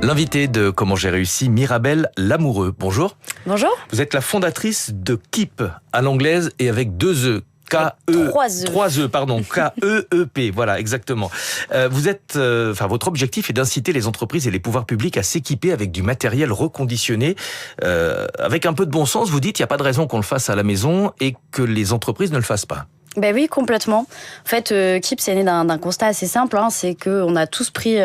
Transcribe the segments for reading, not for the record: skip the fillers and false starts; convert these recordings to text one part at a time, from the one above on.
L'invité de Comment j'ai réussi, Mirabelle Lamoureux. Bonjour. Bonjour. Vous êtes la fondatrice de Keep à l'anglaise et avec 2 E. Trois E, pardon. K-E-E-P. Voilà, exactement. Votre objectif est d'inciter les entreprises et les pouvoirs publics à s'équiper avec du matériel reconditionné. Avec un peu de bon sens, vous dites, il n'y a pas de raison qu'on le fasse à la maison et que les entreprises ne le fassent pas. Ben oui, complètement. En fait, Keep, c'est né d'un constat assez simple, c'est qu'on a tous pris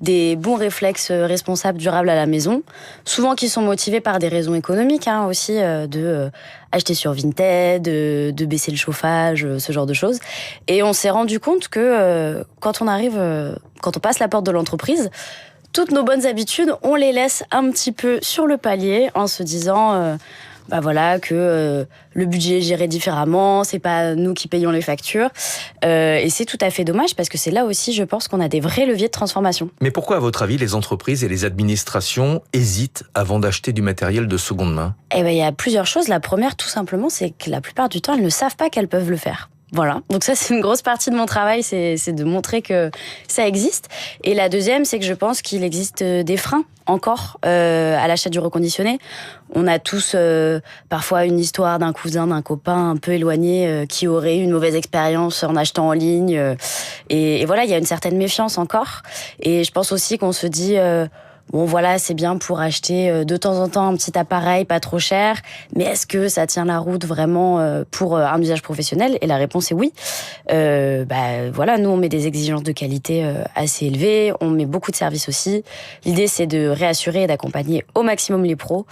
des bons réflexes responsables durables à la maison, souvent qui sont motivés par des raisons économiques aussi, de acheter sur Vinted, de baisser le chauffage, ce genre de choses. Et on s'est rendu compte que quand on passe la porte de l'entreprise, toutes nos bonnes habitudes, on les laisse un petit peu sur le palier en se disant... que le budget est géré différemment, c'est pas nous qui payons les factures. Et c'est tout à fait dommage parce que c'est là aussi, je pense, qu'on a des vrais leviers de transformation. Mais pourquoi, à votre avis, les entreprises et les administrations hésitent avant d'acheter du matériel de seconde main ? Il y a plusieurs choses. La première, tout simplement, c'est que la plupart du temps, elles ne savent pas qu'elles peuvent le faire. Voilà, donc ça c'est une grosse partie de mon travail, c'est de montrer que ça existe. Et la deuxième, c'est que je pense qu'il existe des freins encore à l'achat du reconditionné. On a tous parfois une histoire d'un cousin, d'un copain un peu éloigné qui aurait eu une mauvaise expérience en achetant en ligne. Et voilà, il y a une certaine méfiance encore. Et je pense aussi qu'on se dit... c'est bien pour acheter de temps en temps un petit appareil pas trop cher, mais est-ce que ça tient la route vraiment pour un usage professionnel ? Et la réponse est oui. Nous on met des exigences de qualité assez élevées, on met beaucoup de services aussi. L'idée c'est de réassurer et d'accompagner au maximum les pros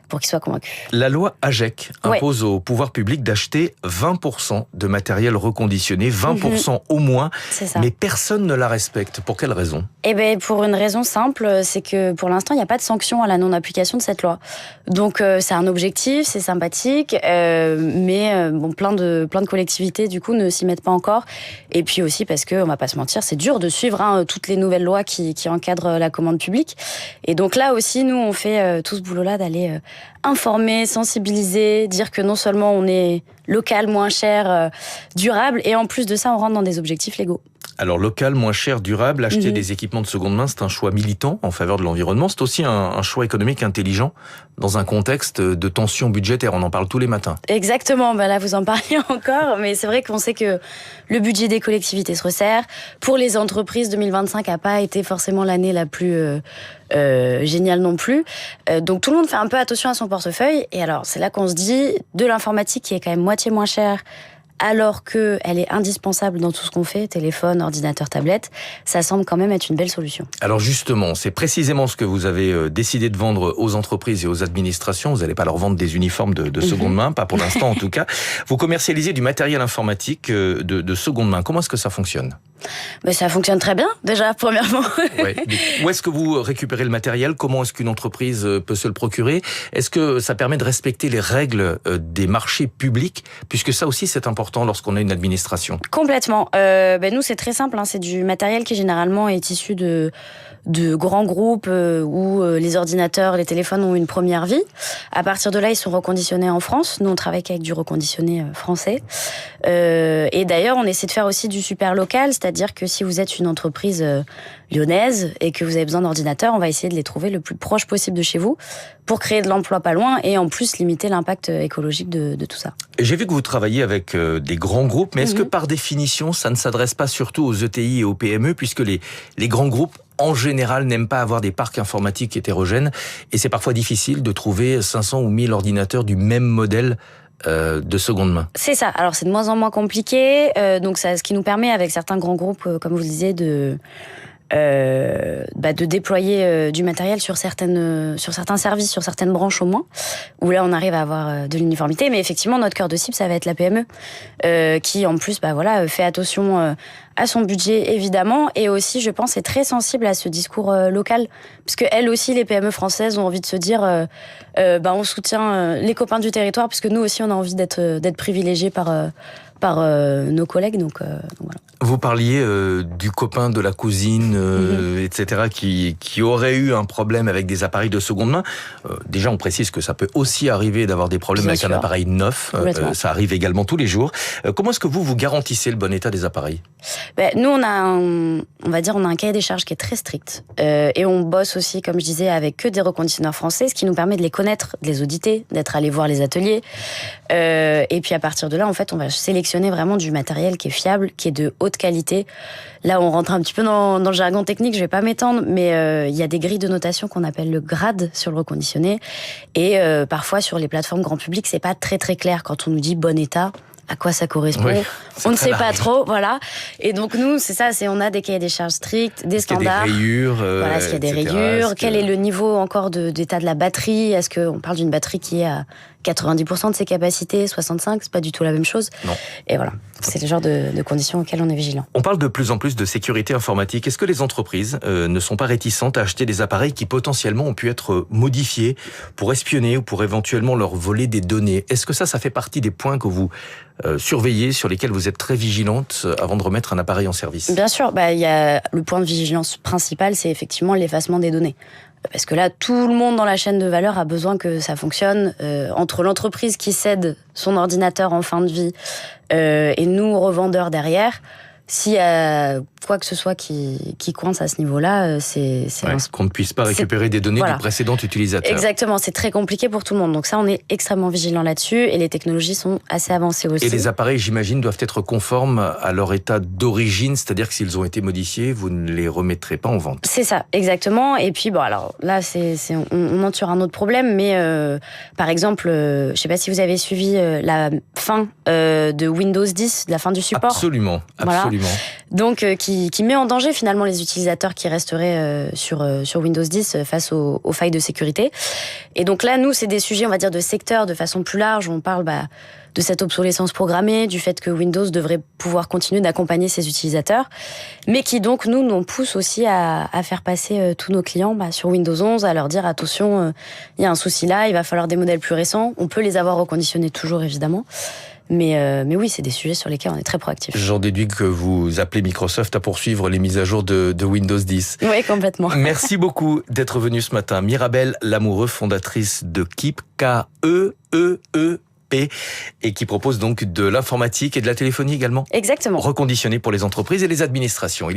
pour qu'ils soient convaincus. La loi AGEC impose au pouvoir public d'acheter 20% de matériel reconditionné, 20% au moins, mais personne ne la respecte. Pour quelle raison ? Pour une raison simple, c'est que pour l'instant, il n'y a pas de sanction à la non-application de cette loi. Donc c'est un objectif, c'est sympathique, mais plein de collectivités du coup ne s'y mettent pas encore. Et puis aussi parce que, on va pas se mentir, c'est dur de suivre toutes les nouvelles lois qui encadrent la commande publique. Et donc là aussi, nous on fait tout ce boulot-là d'aller informer, sensibiliser, dire que non seulement on est local, moins cher, durable, et en plus de ça, on rentre dans des objectifs légaux. Alors, local, moins cher, durable, acheter des équipements de seconde main, c'est un choix militant en faveur de l'environnement. C'est aussi un choix économique intelligent dans un contexte de tension budgétaire. On en parle tous les matins. Exactement. Là, vous en parliez encore. Mais c'est vrai qu'on sait que le budget des collectivités se resserre. Pour les entreprises, 2025 n'a pas été forcément l'année la plus géniale non plus. Donc, tout le monde fait un peu attention à son portefeuille. Et alors, c'est là qu'on se dit, de l'informatique qui est quand même moitié moins chère, alors qu'elle est indispensable dans tout ce qu'on fait, téléphone, ordinateur, tablette, ça semble quand même être une belle solution. Alors justement, c'est précisément ce que vous avez décidé de vendre aux entreprises et aux administrations. Vous n'allez pas leur vendre des uniformes de seconde main, pas pour l'instant en tout cas. Vous commercialisez du matériel informatique de seconde main. Comment est-ce que ça fonctionne ? Ça fonctionne très bien, déjà, premièrement. Ouais. Où est-ce que vous récupérez le matériel ? Comment est-ce qu'une entreprise peut se le procurer ? Est-ce que ça permet de respecter les règles des marchés publics ? Puisque ça aussi, c'est important lorsqu'on a une administration. Complètement. Nous, c'est très simple. C'est du matériel qui, généralement, est issu de grands groupes où les ordinateurs, les téléphones ont une première vie. À partir de là, ils sont reconditionnés en France. Nous, on travaille avec du reconditionné français. Et d'ailleurs, on essaie de faire aussi du super local, c'est-à-dire que si vous êtes une entreprise lyonnaise et que vous avez besoin d'ordinateurs, on va essayer de les trouver le plus proche possible de chez vous pour créer de l'emploi pas loin et en plus limiter l'impact écologique de tout ça. J'ai vu que vous travaillez avec des grands groupes, mais est-ce que par définition, ça ne s'adresse pas surtout aux ETI et aux PME, puisque les grands groupes en général, n'aiment pas avoir des parcs informatiques hétérogènes et c'est parfois difficile de trouver 500 ou 1000 ordinateurs du même modèle de seconde main. C'est ça. Alors, c'est de moins en moins compliqué. Donc, ça, ce qui nous permet, avec certains grands groupes, comme vous le disiez, de déployer du matériel sur certains services, sur certaines branches au moins, où là on arrive à avoir de l'uniformité. Mais effectivement, notre cœur de cible, ça va être la PME, qui en plus fait attention à son budget évidemment, et aussi je pense est très sensible à ce discours local, puisque elles aussi, les PME françaises, ont envie de se dire on soutient les copains du territoire, puisque nous aussi on a envie d'être privilégiés par nos collègues, donc voilà. Vous parliez du copain, de la cousine, etc., qui aurait eu un problème avec des appareils de seconde main. Déjà, on précise que ça peut aussi arriver d'avoir des problèmes avec un appareil neuf. Ça arrive également tous les jours. Comment est-ce que vous garantissez le bon état des appareils ? Nous, on a un cahier des charges qui est très strict. Et on bosse aussi, comme je disais, avec que des reconditionneurs français, ce qui nous permet de les connaître, de les auditer, d'être allés voir les ateliers. Et puis à partir de là, en fait, on va sélectionner vraiment du matériel qui est fiable, qui est de haute qualité. Là, on rentre un petit peu dans le jargon technique, je vais pas m'étendre, mais il y a des grilles de notation qu'on appelle le grade sur le reconditionné. Et parfois, sur les plateformes grand public, c'est pas très très clair quand on nous dit bon état. À quoi ça correspond? Oui, on ne sait pas trop, voilà. Et donc nous, c'est ça, on a des cahiers des charges stricts, des standards. Est-ce qu'il y a des rayures? Voilà, est-ce qu'il y a des rayures? Quel est le niveau encore d'état de la batterie? Est-ce qu'on parle d'une batterie qui est à 90% de ses capacités, 65%, c'est pas du tout la même chose. Non. Et voilà, c'est le genre de conditions auxquelles on est vigilant. On parle de plus en plus de sécurité informatique. Est-ce que les entreprises ne sont pas réticentes à acheter des appareils qui potentiellement ont pu être modifiés pour espionner ou pour éventuellement leur voler des données? Est-ce que ça fait partie des points que vous surveillez, sur lesquels vous êtes très vigilante avant de remettre un appareil en service? Bien sûr, il y a le point de vigilance principal, c'est effectivement l'effacement des données. Parce que là, tout le monde dans la chaîne de valeur a besoin que ça fonctionne. Entre l'entreprise qui cède son ordinateur en fin de vie et nous, revendeurs derrière, s'il y a quoi que ce soit qui coince à ce niveau-là, c'est qu'on ne puisse pas récupérer des données du précédent utilisateur. Exactement, c'est très compliqué pour tout le monde. Donc ça, on est extrêmement vigilant là-dessus et les technologies sont assez avancées aussi. Et les appareils, j'imagine, doivent être conformes à leur état d'origine, c'est-à-dire que s'ils ont été modifiés, vous ne les remettrez pas en vente. C'est ça, exactement. Et puis, alors là, on entre sur un autre problème, mais par exemple, je ne sais pas si vous avez suivi la fin de Windows 10, de la fin du support. Absolument. Voilà. Donc, qui met en danger finalement les utilisateurs qui resteraient sur Windows 10 face aux failles de sécurité. Et donc là, nous, c'est des sujets, on va dire, de secteur de façon plus large. On parle de cette obsolescence programmée, du fait que Windows devrait pouvoir continuer d'accompagner ses utilisateurs, mais qui donc, nous pousse aussi à faire passer tous nos clients sur Windows 11, à leur dire attention, il y a un souci là, il va falloir des modèles plus récents. On peut les avoir reconditionnés toujours, évidemment. Mais oui, c'est des sujets sur lesquels on est très proactifs. J'en déduis que vous appelez Microsoft à poursuivre les mises à jour de Windows 10. Oui, complètement. Merci beaucoup d'être venue ce matin. Mirabel Lamoureux, fondatrice de Keep, K-E-E-E-P, et qui propose donc de l'informatique et de la téléphonie également. Exactement. Reconditionnée pour les entreprises et les administrations.